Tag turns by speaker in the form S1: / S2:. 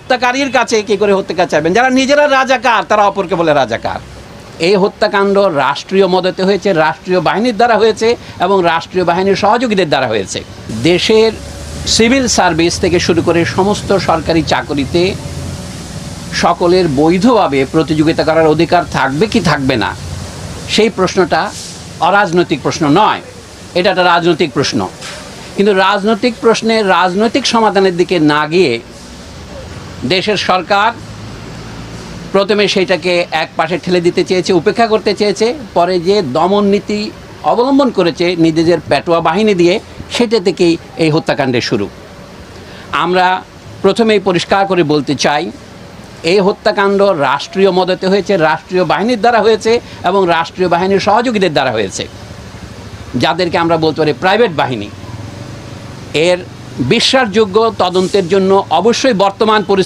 S1: হত্যাকারীর কাছে কী করে হত্যাকার চাইবেন? যারা নিজেরা রাজাকার তারা অপরকে বলে রাজাকার। এই হত্যাকাণ্ড রাষ্ট্রীয় মদতে হয়েছে, রাষ্ট্রীয় বাহিনীর দ্বারা হয়েছে এবং রাষ্ট্রীয় বাহিনীর সহযোগীদের দ্বারা হয়েছে। দেশের সিভিল সার্ভিস থেকে শুরু করে সমস্ত সরকারি চাকরিতে সকলের বৈধভাবে প্রতিযোগিতা করার অধিকার থাকবে কি থাকবে না, সেই প্রশ্নটা অরাজনৈতিক প্রশ্ন নয়, এটা একটা রাজনৈতিক প্রশ্ন। কিন্তু রাজনৈতিক প্রশ্নের রাজনৈতিক সমাধানের দিকে না গিয়ে দেশের সরকার প্রথমে সেইটাকে এক পাশে ঠেলে দিতে চেয়েছে, উপেক্ষা করতে চেয়েছে, পরে যে দমন নীতি অবলম্বন করেছে নিজেদের পেটোয়া বাহিনী দিয়ে, সেটা থেকেই এই হত্যাকাণ্ডের শুরু। আমরা প্রথমেই পরিষ্কার করে বলতে চাই, এই হত্যাকাণ্ড রাষ্ট্রীয় মদতে হয়েছে, রাষ্ট্রীয় বাহিনীর দ্বারা হয়েছে এবং রাষ্ট্রীয় বাহিনীর সহযোগীদের দ্বারা হয়েছে, যাদেরকে আমরা বলতে পারি প্রাইভেট বাহিনী। এর বিশ্বাসযোগ্য তদন্তের জন্য অবশ্যই বর্তমান পরিস্থিতি